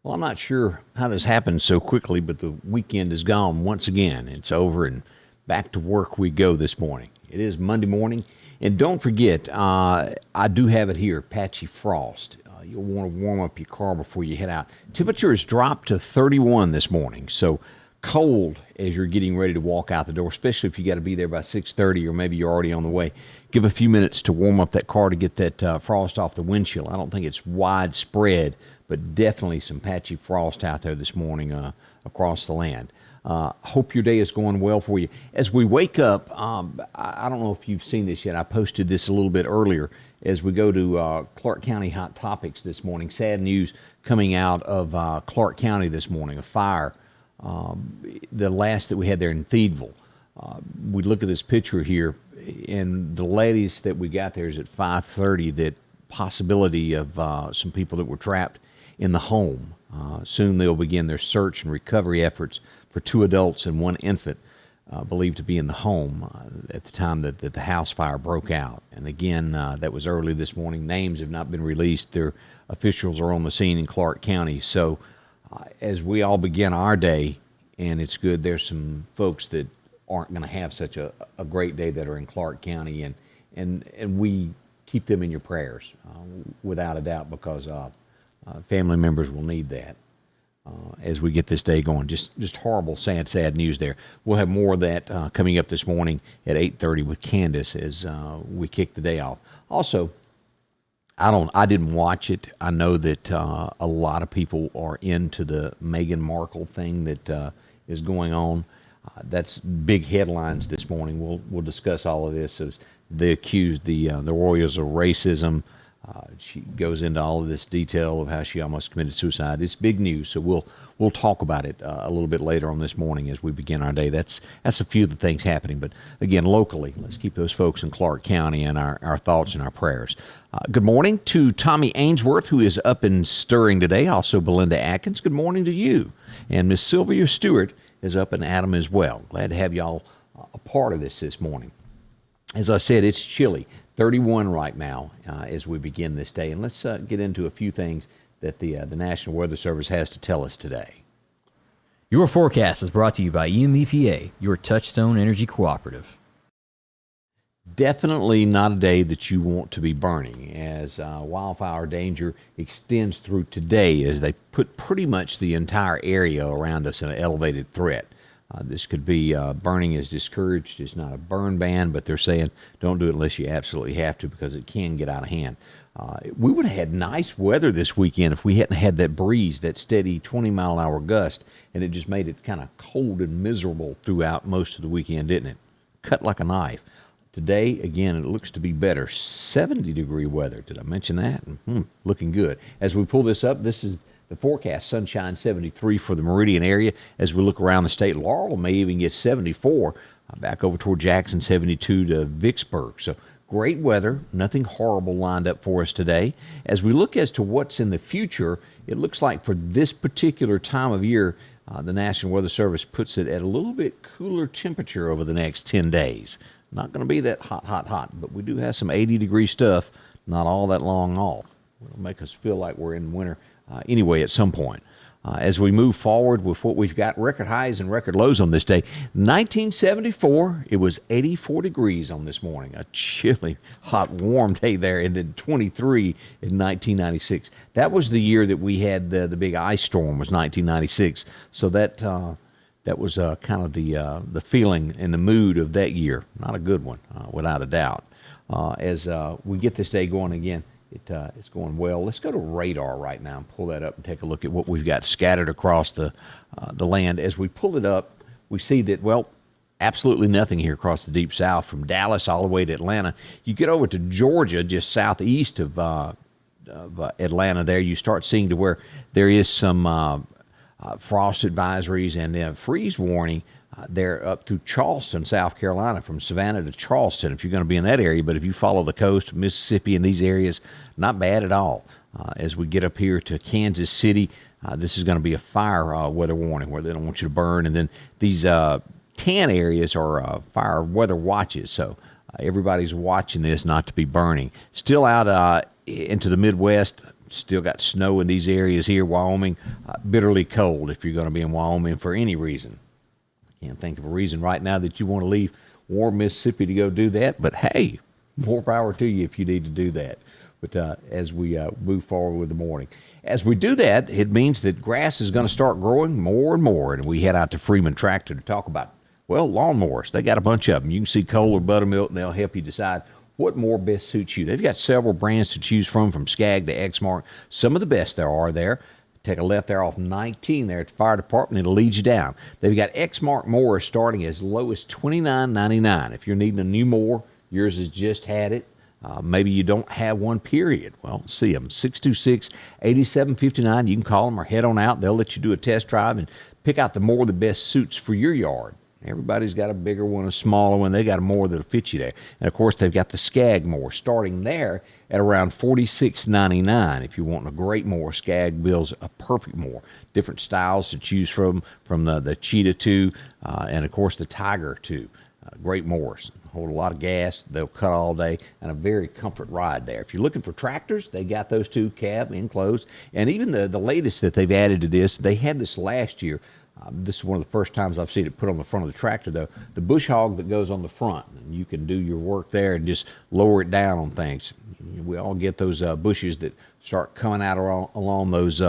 Well, I'm not sure how this happened so quickly, but the weekend is gone once again. It's over and back to work we go this morning. It is Monday morning. And don't forget, I do have it here, patchy frost. You'll want to warm up your car before you head out. Temperature has dropped to 31 this morning, so cold as you're getting ready to walk out the door, especially if you got to be there by 6:30 or maybe you're already on the way. Give a few minutes to warm up that car to get that frost off the windshield. I don't think it's widespread, but definitely some patchy frost out there this morning across the land. Hope your day is going well for you. As we wake up, I don't know if you've seen this yet. I posted this a little bit earlier as we go to Clark County Hot Topics this morning. Sad news coming out of Clark County this morning, a fire, the last that we had there in Thiedville. We look at this picture here, and the latest that we got there is at 5:30, that possibility of some people that were trapped in the home. Soon they'll begin their search and recovery efforts for 2 adults and 1 infant believed to be in the home at the time that the house fire broke out. And again, that was early this morning. Names have not been released. Their officials are on the scene in Clark County. So as we all begin our day, and it's good, there's some folks that aren't going to have such a great day that are in Clark County, and we keep them in your prayers without a doubt, because family members will need that as we get this day going. Just horrible, sad news there. We'll have more of that coming up this morning at 8:30 with Candace as we kick the day off. Also, I didn't watch it. I know that a lot of people are into the Meghan Markle thing that is going on. That's big headlines this morning. We'll discuss all of this as they accuse the Royals of racism. She goes into all of this detail of how she almost committed suicide. It's big news, so we'll talk about it a little bit later on this morning as we begin our day. That's a few of the things happening. But again, locally, let's keep those folks in Clark County in our thoughts and our prayers. Good morning to Tommy Ainsworth, who is up and stirring today. Also, Belinda Atkins, good morning to you. And Miss Sylvia Stewart is up and at 'em as well. Glad to have y'all a part of this morning. As I said, it's chilly. 31 right now as we begin this day. And let's get into a few things that the National Weather Service has to tell us today. Your forecast is brought to you by EMEPA, your Touchstone Energy Cooperative. Definitely not a day that you want to be burning, as wildfire danger extends through today as they put pretty much the entire area around us in an elevated threat. This could be burning is discouraged. It's not a burn ban, but they're saying don't do it unless you absolutely have to, because it can get out of hand. We would have had nice weather this weekend if we hadn't had that breeze, that steady 20-mile-an-hour gust, and it just made it kind of cold and miserable throughout most of the weekend, didn't it? Cut like a knife. Today, again, it looks to be better. 70-degree weather. Did I mention that? Looking good. As we pull this up, this is the forecast. Sunshine 73 for the Meridian area. As we look around the state, Laurel may even get 74. Back over toward Jackson, 72 to Vicksburg. So great weather. Nothing horrible lined up for us today. As we look as to what's in the future, it looks like for this particular time of year, the National Weather Service puts it at a little bit cooler temperature over the next 10 days. Not going to be that hot, but we do have some 80-degree stuff not all that long off. It'll make us feel like we're in winter anyway at some point. As we move forward with what we've got, record highs and record lows on this day. 1974, it was 84 degrees on this morning. A chilly, hot, warm day there, and then 23 in 1996. That was the year that we had the big ice storm, was 1996. So that was kind of the feeling and the mood of that year. Not a good one, without a doubt. As we get this day going again, it's going well. Let's go to radar right now and pull that up and take a look at what we've got scattered across the land. As we pull it up, we see that, well, absolutely nothing here across the deep south, from Dallas all the way to Atlanta. You get over to Georgia, just southeast of Atlanta there, you start seeing to where there is some frost advisories and freeze warning there up through Charleston, South Carolina, from Savannah to Charleston, if you're going to be in that area. But if you follow the coast, Mississippi and these areas, not bad at all. As we get up here to Kansas City, this is going to be a fire weather warning where they don't want you to burn. And then these tan areas are fire weather watches. So everybody's watching this not to be burning. Still out into the Midwest. Still got snow in these areas here. Wyoming, bitterly cold if you're going to be in Wyoming for any reason. I can't think of a reason right now that you want to leave warm Mississippi to go do that. But hey, more power to you if you need to do that. But as we move forward with the morning, as we do that, it means that grass is going to start growing more and more. And we head out to Freeman Tractor to talk about, well, lawnmowers. They got a bunch of them. You can see Kohler Buttermilk, and they'll help you decide what more best suits you. They've got several brands to choose from Skag to Exmark. Some of the best there are there. Take a left there off 19 there at the fire department. It'll lead you down. They've got Exmark mowers starting as low as $29.99. If you're needing a new mower, yours has just had it. Maybe you don't have one, period. Well, see them, 626-8759. You can call them or head on out. They'll let you do a test drive and pick out the mower that best suits for your yard. Everybody's got a bigger one, a smaller one. They got a mower that'll fit you there. And, of course, they've got the Skag mower starting there at around $46.99. If you're wanting a great mower, Skag builds a perfect mower. Different styles to choose from the Cheetah 2 and, of course, the Tiger 2. Great mowers. Hold a lot of gas. They'll cut all day, and a very comfort ride there. If you're looking for tractors, they got those too, cab, enclosed. And even the latest that they've added to this, they had this last year. This is one of the first times I've seen it put on the front of the tractor, though. The bush hog that goes on the front, and you can do your work there and just lower it down on things. We all get those bushes that start coming out along those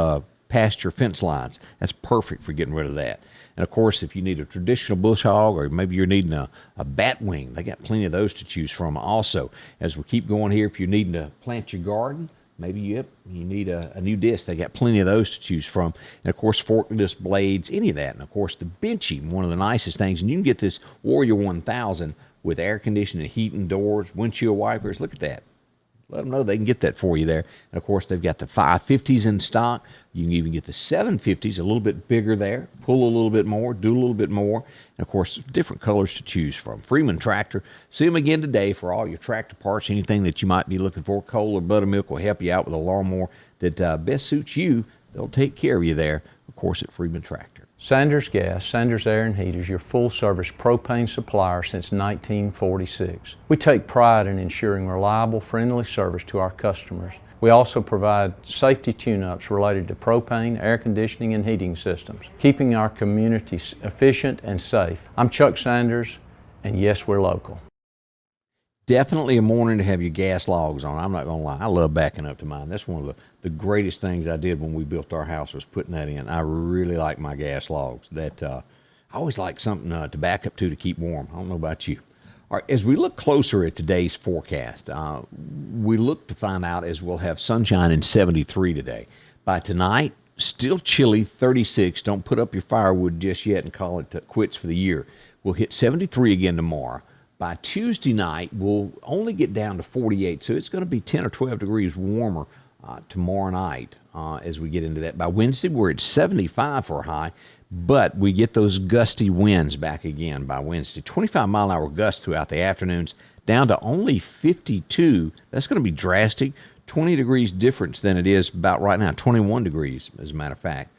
pasture fence lines. That's perfect for getting rid of that. And, of course, if you need a traditional bush hog or maybe you're needing a bat wing, they got plenty of those to choose from also. As we keep going here, if you're needing to plant your garden, maybe you need a new disc. They got plenty of those to choose from. And, of course, forkless blades, any of that. And, of course, the benchy, one of the nicest things. And you can get this Warrior 1000 with air conditioning, heating, doors, windshield wipers. Look at that. Let them know they can get that for you there. And, of course, they've got the 550s in stock. You can even get the 750s, a little bit bigger there, pull a little bit more, do a little bit more. And, of course, different colors to choose from. Freeman Tractor. See them again today for all your tractor parts, anything that you might be looking for. Kohler Buttermilk will help you out with a lawnmower that best suits you. They'll take care of you there, of course, at Freeman Tractor. Sanders Gas, Sanders Air and Heat is your full-service propane supplier since 1946. We take pride in ensuring reliable, friendly service to our customers. We also provide safety tune-ups related to propane, air conditioning, and heating systems, keeping our community efficient and safe. I'm Chuck Sanders, and yes, we're local. Definitely a morning to have your gas logs on. I'm not going to lie. I love backing up to mine. That's one of the greatest things I did when we built our house was putting that in. I really like my gas logs. That I always like something to back up to keep warm. I don't know about you. All right, as we look closer at today's forecast, we look to find out as we'll have sunshine in 73 today. By tonight, still chilly, 36. Don't put up your firewood just yet and call it quits for the year. We'll hit 73 again tomorrow. By Tuesday night, we'll only get down to 48, so it's going to be 10 or 12 degrees warmer tomorrow night as we get into that. By Wednesday, we're at 75 for a high, but we get those gusty winds back again by Wednesday. 25-mile-an-hour gusts throughout the afternoons, down to only 52. That's going to be drastic. 20 degrees difference than it is about right now, 21 degrees, as a matter of fact.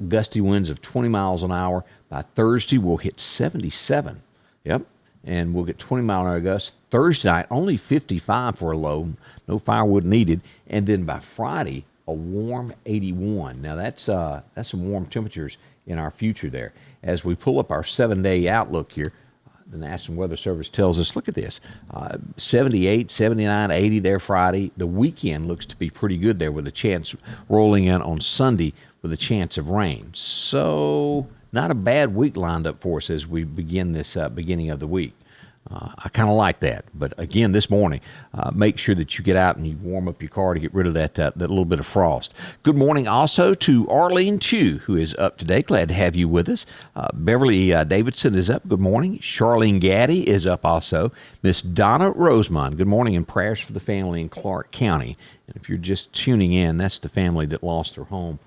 Gusty winds of 20 miles an hour. By Thursday, we'll hit 77. Yep. And we'll get 20-mile-an-hour gusts. Thursday night, only 55 for a low. No firewood needed. And then by Friday, a warm 81. Now, that's some warm temperatures in our future there. As we pull up our 7-day outlook here, the National Weather Service tells us, look at this, 78, 79, 80 there Friday. The weekend looks to be pretty good there with a chance rolling in on Sunday with a chance of rain. So not a bad week lined up for us as we begin this beginning of the week. I kind of like that. But again, this morning, make sure that you get out and you warm up your car to get rid of that little bit of frost. Good morning also to Arlene Chu, who is up today. Glad to have you with us. Beverly Davidson is up. Good morning. Charlene Gaddy is up also. Miss Donna Rosemond. Good morning and prayers for the family in Clark County. And if you're just tuning in, that's the family that lost their home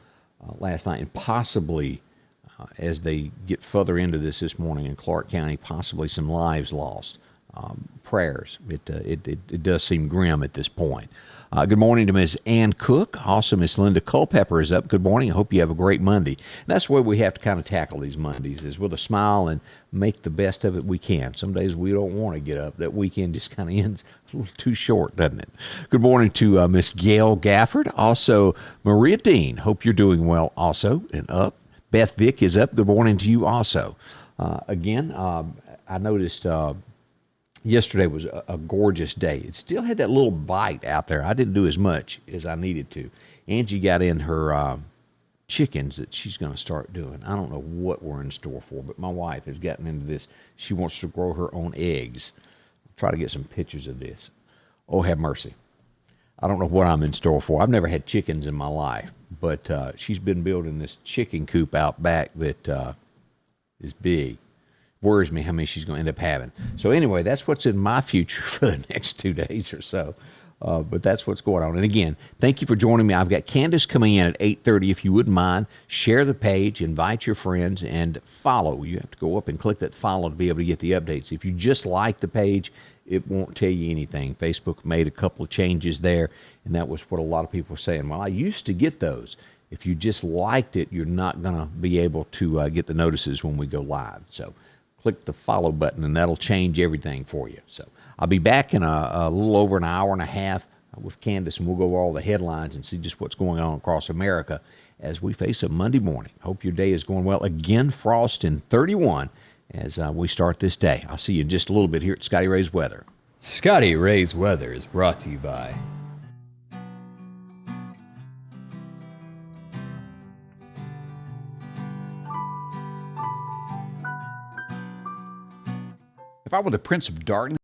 last night and possibly as they get further into this morning in Clark County, possibly some lives lost. Prayers. It does seem grim at this point. Good morning to Ms. Ann Cook. Also, Miss Linda Culpepper is up. Good morning. I hope you have a great Monday. And that's the way we have to kind of tackle these Mondays, is with a smile and make the best of it we can. Some days we don't want to get up. That weekend just kind of ends a little too short, doesn't it? Good morning to Miss Gail Gafford. Also, Maria Dean. Hope you're doing well also and up. Beth Vick is up. Good morning to you also. Again, I noticed yesterday was a gorgeous day. It still had that little bite out there. I didn't do as much as I needed to. Angie got in her chickens that she's going to start doing. I don't know what we're in store for, but my wife has gotten into this. She wants to grow her own eggs. I'll try to get some pictures of this. Oh, have mercy. I don't know what I'm in store for. I've never had chickens in my life, but she's been building this chicken coop out back that is big. Worries me how many she's going to end up having. So anyway, that's what's in my future for the next 2 days or so. But that's what's going on. And again, thank you for joining me. I've got Candace coming in at 8:30. If you wouldn't mind, share the page, invite your friends, and follow. You have to go up and click that follow to be able to get the updates. If you just like the page, it won't tell you anything. Facebook made a couple of changes there, and that was what a lot of people were saying. Well, I used to get those. If you just liked it, you're not going to be able to get the notices when we go live. So click the follow button, and that'll change everything for you. So I'll be back in a little over an hour and a half with Candace, and we'll go over all the headlines and see just what's going on across America as we face a Monday morning. Hope your day is going well. Again, frost in 31 as we start this day. I'll see you in just a little bit here at Scotty Ray's Weather. Scotty Ray's Weather is brought to you by If I were the Prince of Darkness,